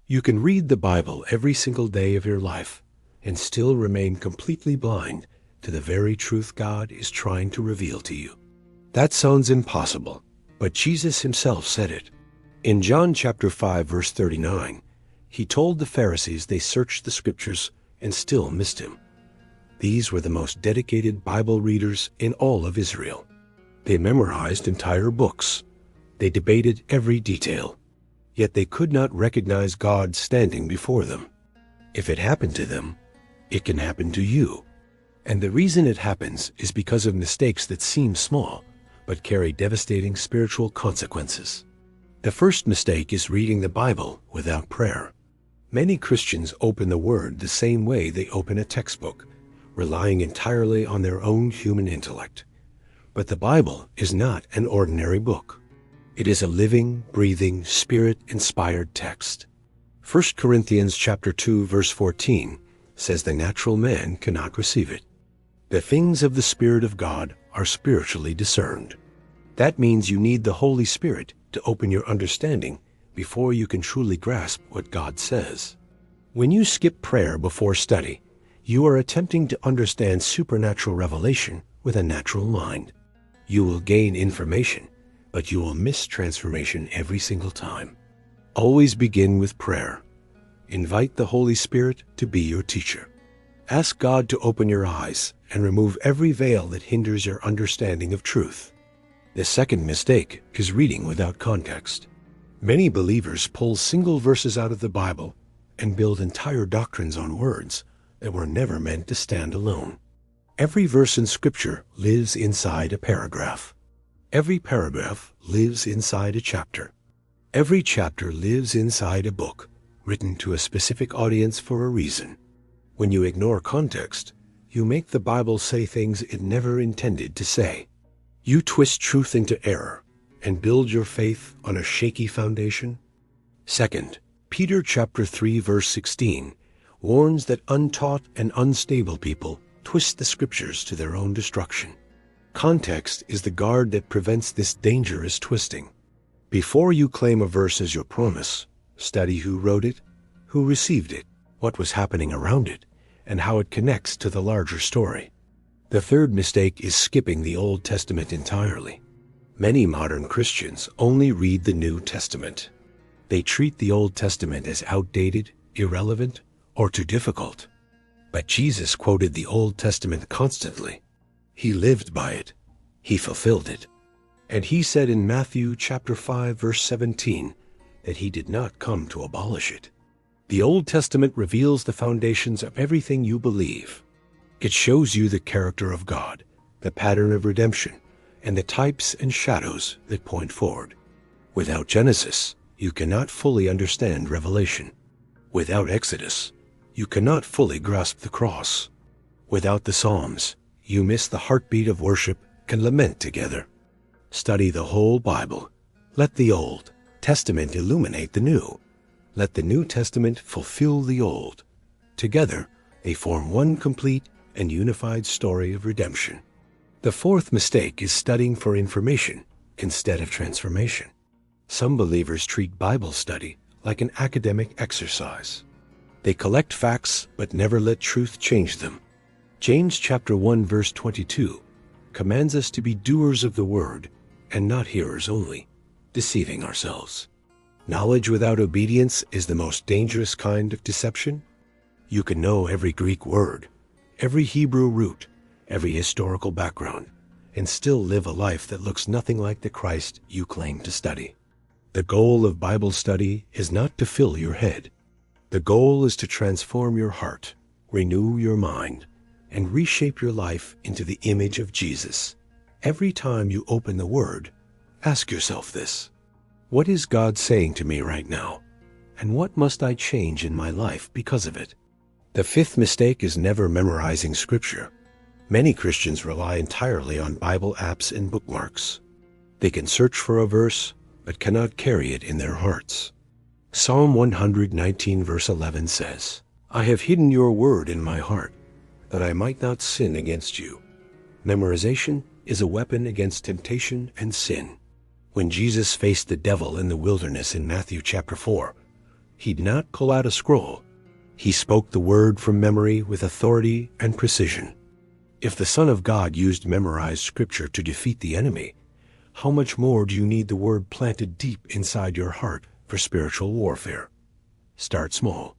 You can read the Bible every single day of your life and still remain completely blind to the very truth God is trying to reveal to you. That sounds impossible, but Jesus himself said it. In John chapter 5, verse 39, he told the Pharisees they searched the scriptures and still missed him. These were the most dedicated Bible readers in all of Israel. They memorized entire books. They debated every detail. Yet they could not recognize God standing before them. If it happened to them, it can happen to you. And the reason it happens is because of mistakes that seem small, but carry devastating spiritual consequences. The first mistake is reading the Bible without prayer. Many Christians open the Word the same way they open a textbook, relying entirely on their own human intellect. But the Bible is not an ordinary book. It is a living, breathing, Spirit-inspired text. 1 Corinthians chapter 2, verse 14 says the natural man cannot receive it. The things of the Spirit of God are spiritually discerned. That means you need the Holy Spirit to open your understanding before you can truly grasp what God says. When you skip prayer before study, you are attempting to understand supernatural revelation with a natural mind. You will gain information, but you will miss transformation every single time. Always begin with prayer. Invite the Holy Spirit to be your teacher. Ask God to open your eyes and remove every veil that hinders your understanding of truth. The second mistake is reading without context. Many believers pull single verses out of the Bible and build entire doctrines on words that were never meant to stand alone. Every verse in Scripture lives inside a paragraph. Every paragraph lives inside a chapter. Every chapter lives inside a book, written to a specific audience for a reason. When you ignore context, you make the Bible say things it never intended to say. You twist truth into error and build your faith on a shaky foundation. Second, Peter chapter 3, verse 16 warns that untaught and unstable people twist the Scriptures to their own destruction. Context is the guard that prevents this dangerous twisting. Before you claim a verse as your promise, study who wrote it, who received it, what was happening around it, and how it connects to the larger story. The third mistake is skipping the Old Testament entirely. Many modern Christians only read the New Testament. They treat the Old Testament as outdated, irrelevant, or too difficult. But Jesus quoted the Old Testament constantly. He lived by it. He fulfilled it. And he said in Matthew chapter 5, verse 17, that he did not come to abolish it. The Old Testament reveals the foundations of everything you believe. It shows you the character of God, the pattern of redemption, and the types and shadows that point forward. Without Genesis, you cannot fully understand Revelation. Without Exodus, you cannot fully grasp the cross. Without the Psalms, you miss the heartbeat of worship and lament together. Study the whole Bible. Let the Old Testament illuminate the New. Let the New Testament fulfill the Old. Together, they form one complete and unified story of redemption. The fourth mistake is studying for information instead of transformation. Some believers treat Bible study like an academic exercise. They collect facts but never let truth change them. James chapter 1 verse 22 commands us to be doers of the word and not hearers only, deceiving ourselves. Knowledge without obedience is the most dangerous kind of deception. You can know every Greek word, every Hebrew root, every historical background, and still live a life that looks nothing like the Christ you claim to study. The goal of Bible study is not to fill your head. The goal is to transform your heart, renew your mind, and reshape your life into the image of Jesus. Every time you open the Word, ask yourself this: what is God saying to me right now? And what must I change in my life because of it? The fifth mistake is never memorizing Scripture. Many Christians rely entirely on Bible apps and bookmarks. They can search for a verse, but cannot carry it in their hearts. Psalm 119 verse 11 says, "I have hidden your word in my heart, that I might not sin against you." Memorization is a weapon against temptation and sin. When Jesus faced the devil in the wilderness in Matthew chapter 4, He did not pull out a scroll. He spoke the word from memory with authority and precision. If the Son of God used memorized scripture to defeat the enemy, how much more do you need the word planted deep inside your heart for spiritual warfare? Start small.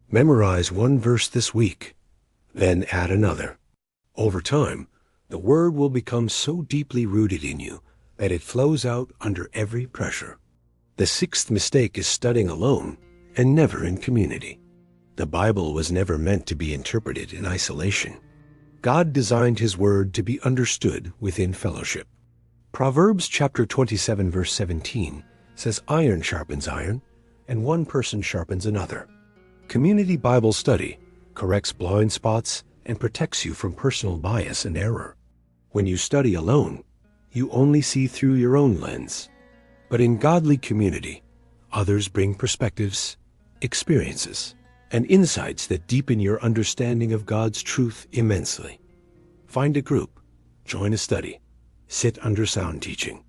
Memorize one verse this week, then add another. Over time, the word will become so deeply rooted in you that it flows out under every pressure. The sixth mistake is studying alone and never in community. The Bible was never meant to be interpreted in isolation. God designed His Word to be understood within fellowship. Proverbs chapter 27 verse 17 says iron sharpens iron, and one person sharpens another. Community Bible study corrects blind spots and protects you from personal bias and error. When you study alone, you only see through your own lens. But in godly community, others bring perspectives, experiences, and insights that deepen your understanding of God's truth immensely. Find a group, join a study, sit under sound teaching.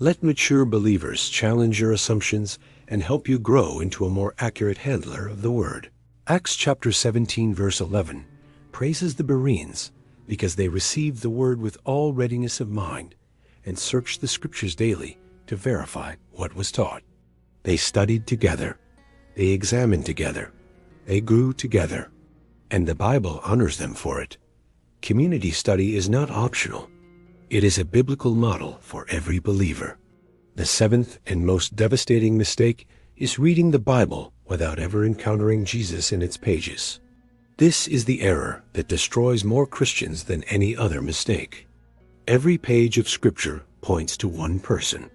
Let mature believers challenge your assumptions and help you grow into a more accurate handler of the Word. Acts chapter 17 verse 11 praises the Bereans because they received the Word with all readiness of mind and searched the Scriptures daily to verify what was taught. They studied together, they examined together, they grew together, and the Bible honors them for it. Community study is not optional. It is a biblical model for every believer. The seventh and most devastating mistake is reading the Bible without ever encountering Jesus in its pages. This is the error that destroys more Christians than any other mistake. Every page of Scripture points to one person.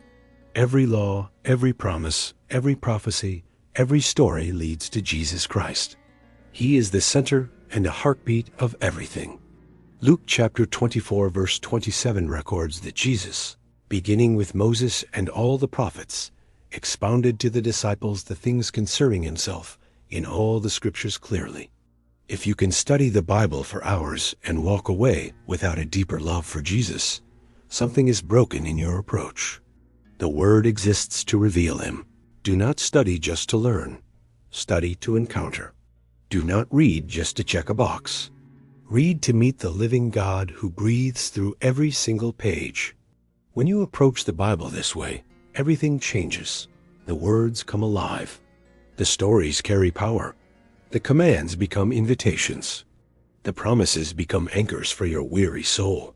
Every law, every promise, every prophecy, every story leads to Jesus Christ. He is the center and the heartbeat of everything. Luke chapter 24 verse 27 records that Jesus, beginning with Moses and all the prophets, expounded to the disciples the things concerning himself in all the Scriptures clearly. If you can study the Bible for hours and walk away without a deeper love for Jesus, something is broken in your approach. The Word exists to reveal Him. Do not study just to learn. Study to encounter. Do not read just to check a box. Read to meet the living God who breathes through every single page. When you approach the Bible this way, everything changes. The words come alive. The stories carry power. The commands become invitations. The promises become anchors for your weary soul.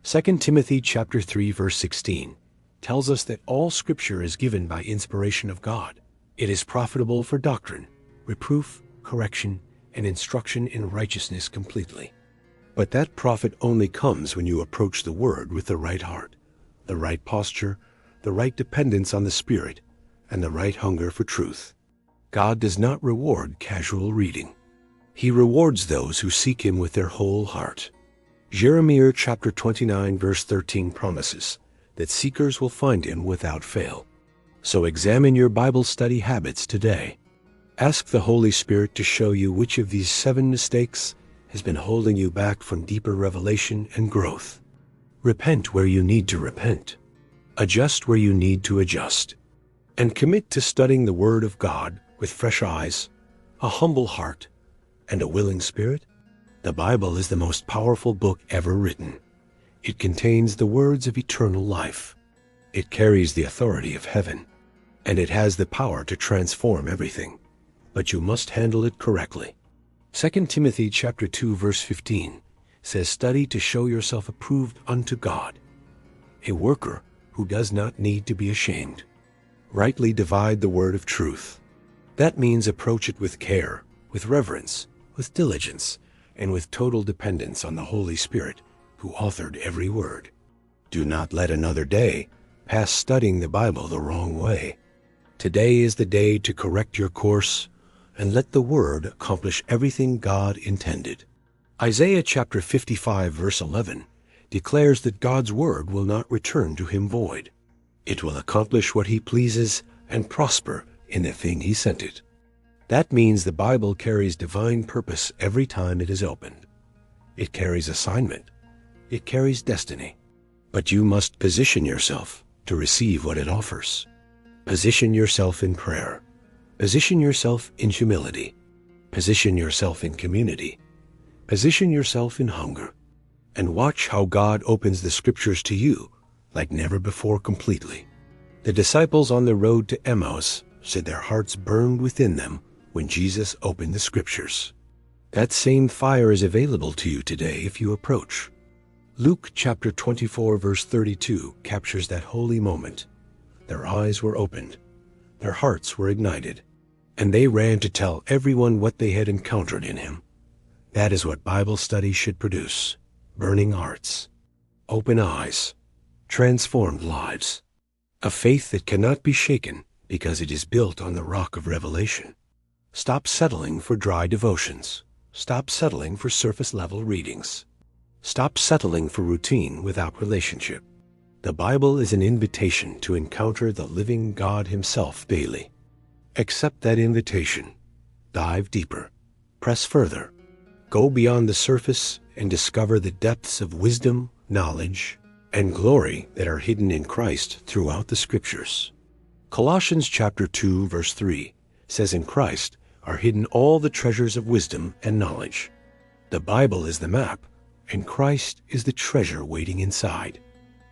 2 Timothy chapter 3 verse 16 tells us that all Scripture is given by inspiration of God. It is profitable for doctrine, reproof, correction, and instruction in righteousness completely. But that profit only comes when you approach the Word with the right heart, the right posture, the right dependence on the Spirit, and the right hunger for truth. God does not reward casual reading. He rewards those who seek Him with their whole heart. Jeremiah chapter 29 verse 13 promises that seekers will find Him without fail. So examine your Bible study habits today. Ask the Holy Spirit to show you which of these 7 mistakes has been holding you back from deeper revelation and growth. Repent where you need to repent. Adjust where you need to adjust. And commit to studying the Word of God with fresh eyes, a humble heart, and a willing spirit. The Bible is the most powerful book ever written. It contains the words of eternal life. It carries the authority of heaven, and it has the power to transform everything. But you must handle it correctly. 2 Timothy chapter 2 verse 15 says, "Study to show yourself approved unto God, a worker who does not need to be ashamed. Rightly divide the word of truth." That means approach it with care, with reverence, with diligence, and with total dependence on the Holy Spirit who authored every word. Do not let another day pass studying the Bible the wrong way. Today is the day to correct your course and let the Word accomplish everything God intended. Isaiah chapter 55 verse 11 declares that God's Word will not return to Him void. It will accomplish what He pleases and prosper in the thing He sent it. That means the Bible carries divine purpose every time it is opened. It carries assignment. It carries destiny. But you must position yourself to receive what it offers. Position yourself in prayer. Position yourself in humility. Position yourself in community. Position yourself in hunger. And watch how God opens the Scriptures to you like never before completely. The disciples on the road to Emmaus said their hearts burned within them when Jesus opened the Scriptures. That same fire is available to you today if you approach. Luke chapter 24 verse 32 captures that holy moment. Their eyes were opened, their hearts were ignited, and they ran to tell everyone what they had encountered in him. That is what Bible study should produce: burning hearts, open eyes, transformed lives, a faith that cannot be shaken because it is built on the rock of revelation. Stop settling for dry devotions. Stop settling for surface-level readings. Stop settling for routine without relationship. The Bible is an invitation to encounter the living God Himself daily. Accept that invitation. Dive deeper. Press further. Go beyond the surface and discover the depths of wisdom, knowledge, and glory that are hidden in Christ throughout the Scriptures. Colossians chapter 2 verse 3 says, "In Christ are hidden all the treasures of wisdom and knowledge." The Bible is the map, and Christ is the treasure waiting inside.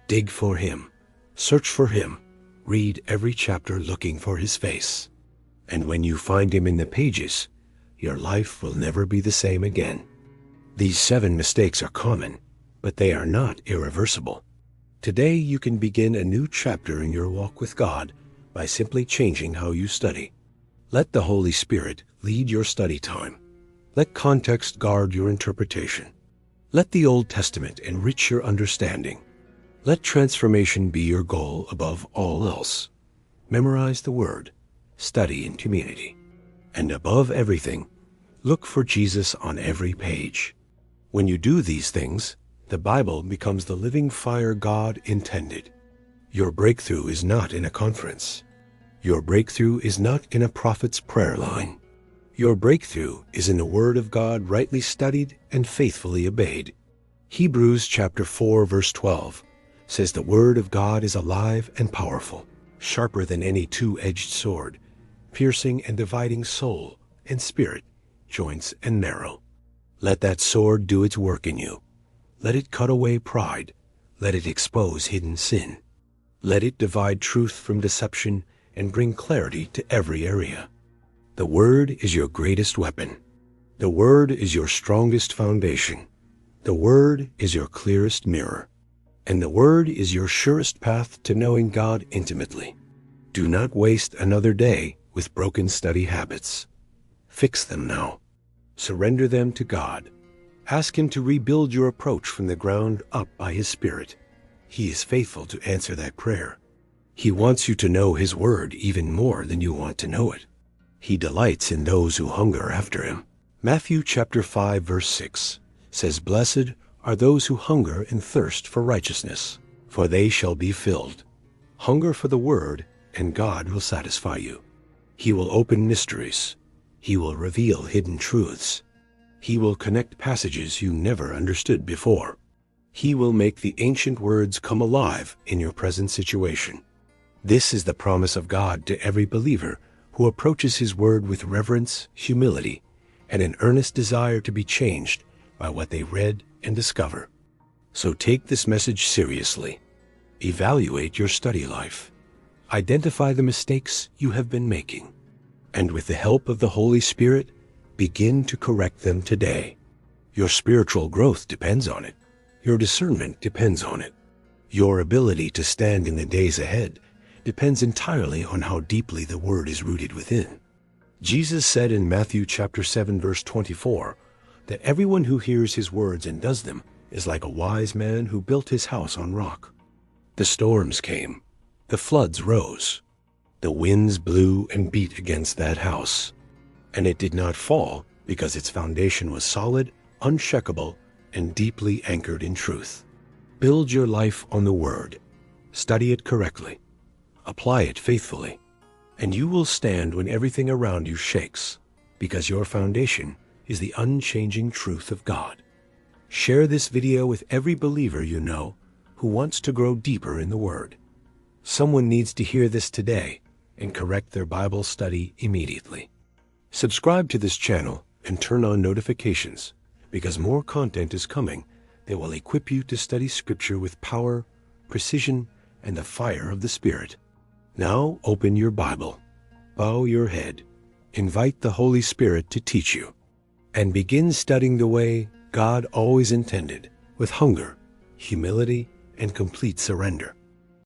Dig for Him. Search for Him. Read every chapter looking for His face. And when you find Him in the pages, your life will never be the same again. These 7 mistakes are common, but they are not irreversible. Today you can begin a new chapter in your walk with God by simply changing how you study. Let the Holy Spirit lead your study time. Let context guard your interpretation. Let the Old Testament enrich your understanding. Let transformation be your goal above all else. Memorize the Word. Study in community. And above everything, look for Jesus on every page. When you do these things, the Bible becomes the living fire God intended. Your breakthrough is not in a conference. Your breakthrough is not in a prophet's prayer line. Your breakthrough is in the Word of God rightly studied and faithfully obeyed. Hebrews chapter 4 verse 12 says the Word of God is alive and powerful, sharper than any two-edged sword, piercing and dividing soul and spirit, joints and marrow. Let that sword do its work in you. Let it cut away pride. Let it expose hidden sin. Let it divide truth from deception and bring clarity to every area. The Word is your greatest weapon. The Word is your strongest foundation. The Word is your clearest mirror. And the Word is your surest path to knowing God intimately. Do not waste another day with broken study habits. Fix them now. Surrender them to God. Ask Him to rebuild your approach from the ground up by His Spirit. He is faithful to answer that prayer. He wants you to know His Word even more than you want to know it. He delights in those who hunger after Him. Matthew chapter 5 verse 6 says, "Blessed are those who hunger and thirst for righteousness, for they shall be filled." Hunger for the Word, and God will satisfy you. He will open mysteries. He will reveal hidden truths. He will connect passages you never understood before. He will make the ancient words come alive in your present situation. This is the promise of God to every believer who approaches His Word with reverence, humility, and an earnest desire to be changed by what they read and discover. So take this message seriously. Evaluate your study life. Identify the mistakes you have been making. And with the help of the Holy Spirit, begin to correct them today. Your spiritual growth depends on it. Your discernment depends on it. Your ability to stand in the days ahead depends entirely on how deeply the Word is rooted within. Jesus said in Matthew chapter 7 verse 24 that everyone who hears His words and does them is like a wise man who built his house on rock. The storms came. The floods rose. The winds blew and beat against that house. And it did not fall because its foundation was solid, unshakable, and deeply anchored in truth. Build your life on the Word. Study it correctly. Apply it faithfully. And you will stand when everything around you shakes, because your foundation is the unchanging truth of God. Share this video with every believer you know who wants to grow deeper in the Word. Someone needs to hear this today, and correct their Bible study immediately. Subscribe to this channel and turn on notifications, because more content is coming that will equip you to study Scripture with power, precision, and the fire of the Spirit. Now open your Bible, bow your head, invite the Holy Spirit to teach you, and begin studying the way God always intended, with hunger, humility, and complete surrender.